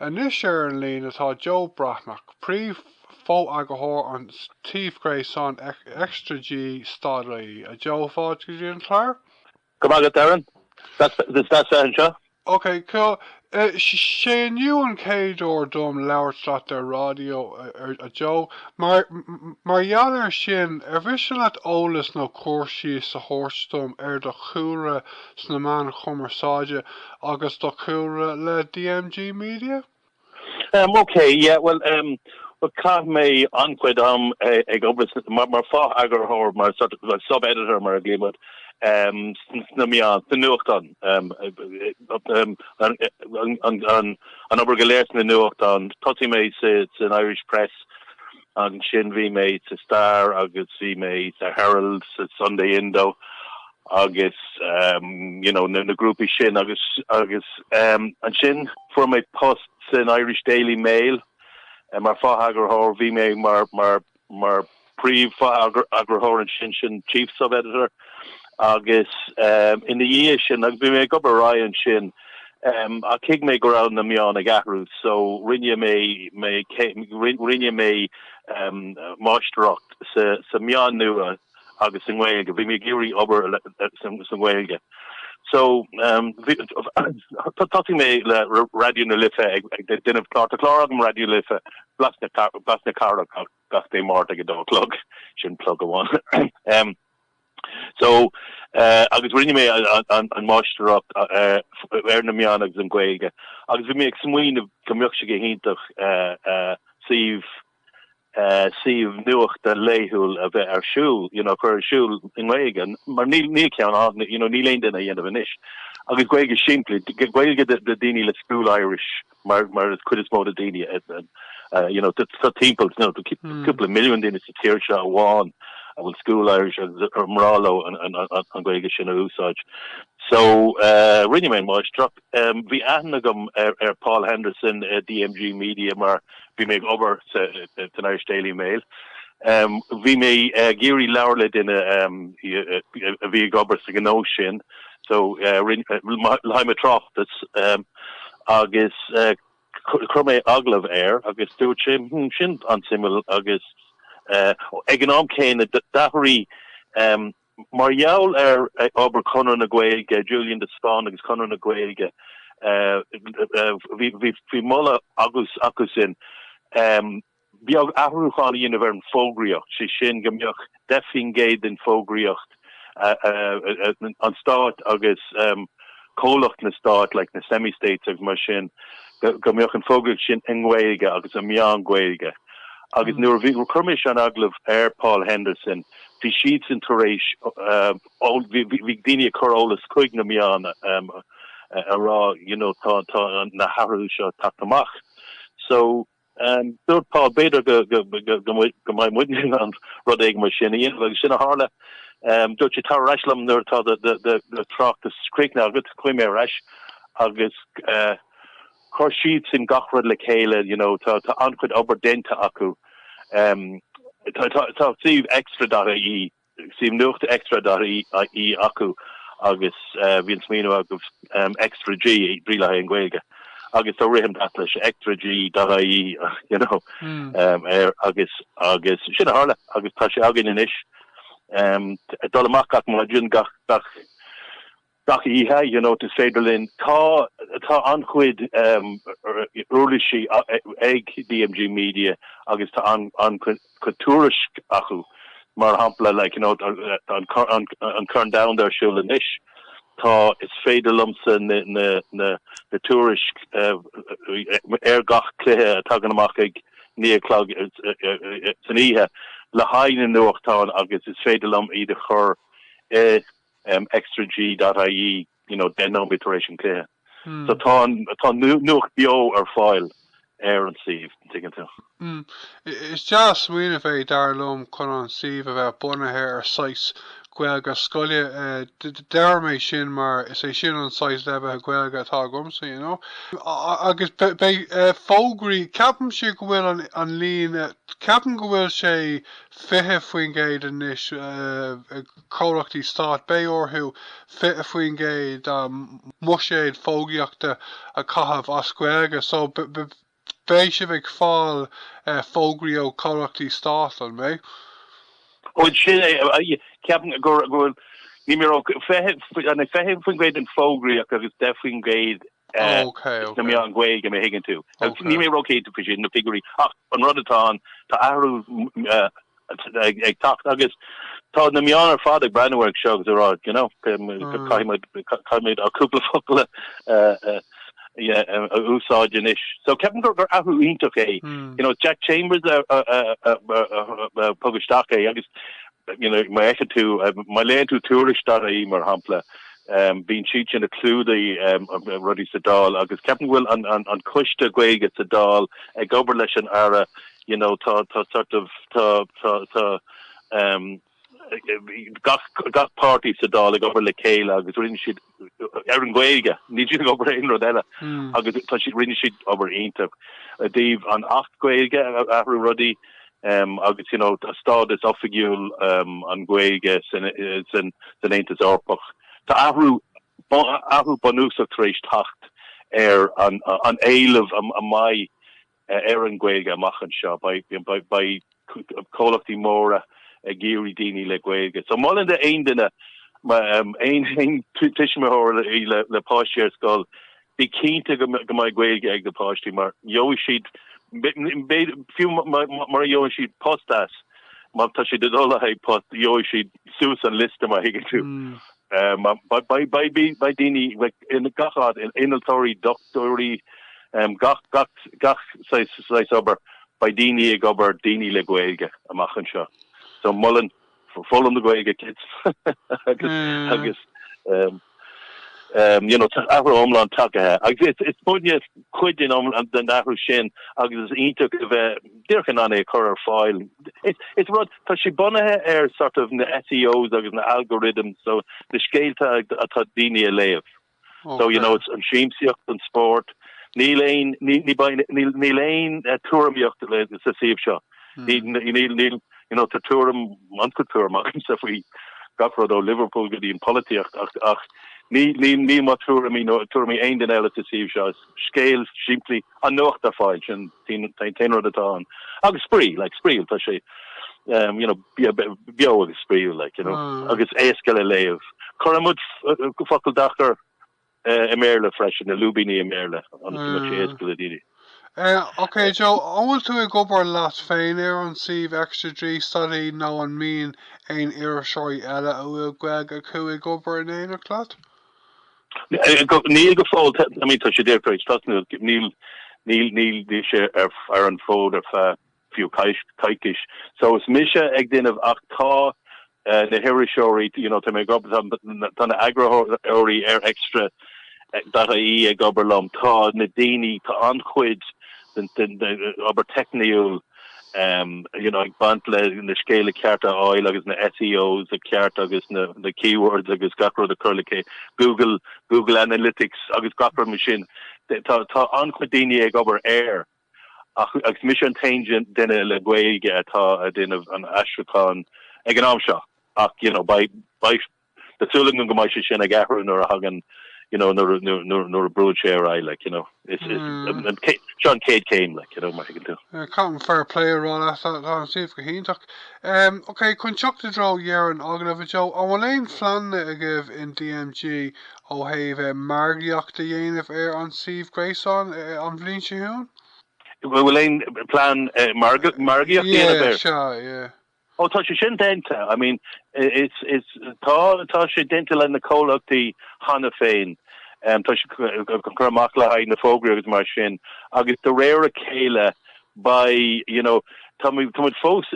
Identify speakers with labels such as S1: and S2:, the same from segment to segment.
S1: Anis ar an líon atá Joe Breathnach, Príomh Fo-Eagarthóir an tsuímh gréasáin ExtraG.ie a Joe fád go dtí an chláir?
S2: Come on, Darren. That's Sure.
S1: Okay, cool. Sé nniu an céadúir dom leabhart ar radio a Joe, mar dhealar sin ar bhís sin leat ólas nó cuasaí sa hóstom ar do chúra sna man chumarsáide agus do chúra le DMG Media?
S2: Okay, yeah, well, can't me anquid ag obras mar Fo-Eagarthóir mar sort of sub-editor mar a glimod na mian the nuachtan an obergeleert na nuachtan toti me it's an Irish Press an shin vi me to Star agus vi me to Herald Sunday Indo agus you know na groupie shin agus an shin for my posts in Irish Daily Mail mar Fo-Eagarthóir vi me mar Príomh Fo-Eagarthóir and shin chief sub-editor agus in the year shin ag vi me gober Ryan shin a kig me go around na mian ag ahrú so rinne me máisteacht sa mian nua agus in Gaeilge vi me giri ober san Gaeilge so talking me le radio na lifa ag din of clár radio lifa blasna car gas dé mart ag a dog plug sin plug a one so agus rinne me an máisteacht ar na mian agus an Gaeilge agus vi me ag smuoin gomiocht go hintach Suíomh nuach de léhúil a bheith ar siúl, chuir siúl in Gaeilge, mar ní ceann ána, ní léon den a dhéanamh inis. Agus Gaeilge siimplí, Gaeilge de daoine le School Irish, mar chud is mód a daoine, tá timpels, cúpla milliún daoine sa tíir se amháin a bhfuil School Irish ar mrálo an Gaeilge sin a úsáid. So rinne me máisteach, bhí aithne gom ar Paul Henderson DMG Media mar vi me over to Irish Daily Mail. Vi me giri laurlid in a vi gober sig sin. So laime trof that's agus crome aglav air agus stu shin an simul agus econom kain dahri mar jaul ober Conor na Gaeilge Julian de Spawn agus Conor na Gaeilge vi molla agusin biog ahrúchan ina an fógriocht si sin gomioch defin géid in fógriocht an start agus cólacht na start like na semi-states of mar sin gomioch an fógriocht sin in Gaeilge agus a mian Gaeilge agus nuair vi chumis an aglah ar Paul Henderson fi sheets in taréis vi dine choolalas chuig na mian ará tá na harú seo tatamach so dúirt Paul beidir go mai muin an rud éig mar sin agus sin a hála dúirt sé tá reislam nuair tá de trocht a scríicne agus chuimé reis agus chuir siad sin gachrad le chéile tá ancuid obair dénta acu tá Suíomh ExtraG.ie Suíomh nuachta ExtraG.ie acu agus vín smíú agus ExtraG bríla an Gaeilge agus tá rihim dat leis ExtraG.ie agus sin a hála agus tá sé agin inis dolamach mar dún gach ihe is féidirlinn tá anchuid urlishi ag DMG Media agus tá an cultúrisk achu mar hapla an curn down der siúle niis tá is féidir lumsa na tourisk gach cléthe tagan amach ag níclag san ihe le haine nuachtán agus is féidir lum iad chur ExtraG.ie den arbitration cléthe so tá nuach bio ar fáil an Suíomh
S1: Is just Suíomh é Darlum chun an Suíomh a bheith bunathe ar 6 Gaeilge scoile deir mé sin mar is é sin an sais lebe Gaeilge atá gomsa, you know. Agus fógraí ceapan si go bhfuil an líon ceapan go bhfuil sé fithe faoin géad inis comhraachtaí stát bé orthú fithe faoin géad muséad fógraíochta a caitheamh as Gaeilge, so bé si bheith fáil fógraí ó comhraachtaí stát an mé.
S2: Oed sin ceapan go ní mé fehe faoin gréad an fógraíach agus de faoin gréad na mé an Gaeilge mé higann tú. Ní mé rocéad fi sin na figurí an rudatá tá ahrú ag tacht agus tá na meán ar fád ag breanhhair segus ará, you know, caiimiid a cúpla focaile úsáid inis. So ceapan gur ahrú ionach é, you know, Jack Chambers published agus you know, my echo to my lane to tourist.ie mar hampla being cheech in a clue the ruddy sadal agus Captain Will on kushta Gaeilge sadal a goberlechen ara, you know, ta sort of ta got party sadal a goberle kale agus rin shid Erin Gaeilge need you go over in rodella agus ta shid rin shid over inta Dave on acht Gaeilge after ruddy agus you know stad is offigiul an Gaeilge it's in the naintas orpach ta ahru banúsach treéis tacht an éileh a mai an Gaeilge amachchan seo by cólachtaí móra a géirí daoine le Gaeilge. So mal in de ein dinne ein tiisimeóir le páisiir scoil bí cínta go mai Gaeilge ag de páistí mar jo siad few mar jo siad postas mar tá si dola ha post jo siad sus an liste mar higan tú. By dini in the gachad in inaltori doctori gach sais ober by dini gober dini le Gaeilge amachchan seo. So mullen for full on the Gaeilge kids agus you know after omland taka it's putting quid in den ahru shin agus intuk dirken an a curror file it's rod ta she bonne sort of the SEOs agus the algorithms so the scale ta dini a lev so you know it's an shimsiocht and sport ni lane tourimiocht le sa save shot need you know to tourim man could tour if we got for Liverpool good in politics Ní má túrmi ein den eile to see shows scale simply an nocht der fáil sin ten atá agus spree tá sé you know bio agus spree like you know agus éskele leif choramud fakul dachar emerle fresh na lubini emerle an éskele didi.
S1: Okay, Joe, I want to go over last féin an Suíomh ExtraG.ie study now an mean ein irishory ela a will Gaeilge cu go over in ein clat.
S2: Níl go fáil I mean tá sé déir níl sé ar an fód ar fiú caiiciis. So is mise ag déanamh ach tá na hiiriseoirí, you know, tá mé gobar tána agraóirí ar ExtraG.ie ag gobar lom tá na daoine tá anchuid den obair techniúil you know, ag bantle na scéile cearta áil agus na SEOs a ceart agus na keywords agus gapro de curlike Google Analytics agus gapro machine tá anchudaine ag obair air agus mission tangent dinne le Gaeilge atá a din of an astraán ag an amseo ach you know by the sulling go mai sin ag ahrú nor a hagan you know nor a broad share I like you know it's Sean Cade came like you know what I can do.
S1: Can't fair player on that Suíomh go híntaach. Okay, conchuck the draw year and Ogna Joe. I will aim flan a give in DMG ó have margiocht the dhéanamh air on Suíomh gréasáin on bhlín siún.
S2: We'll aim plan margiocht
S1: yeah, sure, yeah.
S2: Oh, tá sé sin denta. I mean, it's tá sé denta in the cólachtaí hanna féin. Tá sé chuach le haid na fógraí agus mar sin. Agus de réir a céile by, you know, tá folks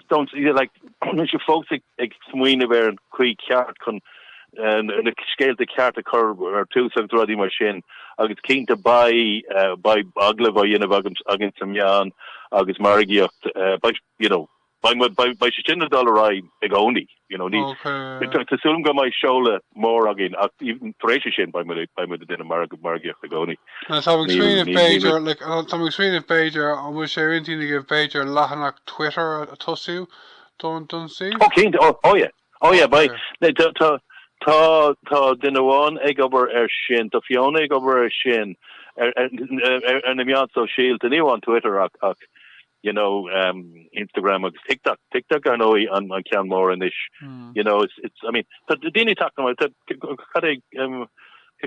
S2: don't like sé folks ag smuoine ver an chuig ceart chun na scéil de ceart a chur ar túsach drodí mar sin. Agus cínta by aglah dhéanamh agin samán agus margiocht by, you know, by Shinna Dollarai Begoni, you know, to soon go my shoulder more again, even Thracia Shin by my dinner Margia Begoni.
S1: And so Sweden Pager, like, some Sweden Pager, I wish there anything to give Pager Labhair Twitter a tussu, don't see?
S2: Oh yeah, by dinner one, egg over Shin, to Fiona egg over Shin, and the Mian so shield, and you on Twitter, you know, Instagram, TikTok, I know, I can more in this, you know, it's, I mean, the Dini talking about,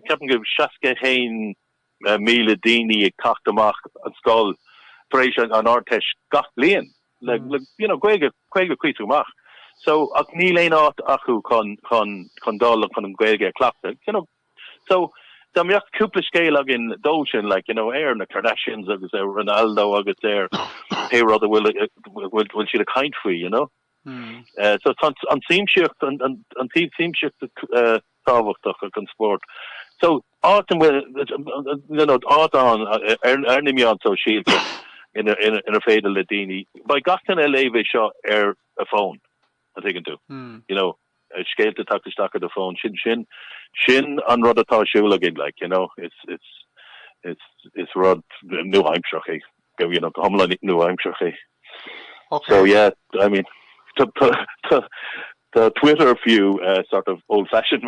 S2: Captain give Shaska Hain, Mila Dini, Cocktamach, and Skull, Thracia, and Artesh, got Leon, like, you know, Quaga Quisumach. So, Ni Lane Art Aku con Dol, con Gaeilge Clapton, you know, so, Dam yak couple scale in Dolchin, like, you know, Air and the Kardashians, I guess there, Ronaldo, I guess there, hey, rather will she the kind free, you know? So it's on team shift and team shift, Tavach and sport. So, autumn will, you know, autumn, earning me on so shield in a fatal Ladini. By Gostin LA, shot air a phone, I think it do, you know. Scale to talk to stock of the phone. Shin on Rodata Shul again, like, you know, it's Rod New Hampshire, hey. You know, Homeland New Hampshire, hey. Okay. So yeah, I mean, the Twitter view, sort of old fashioned.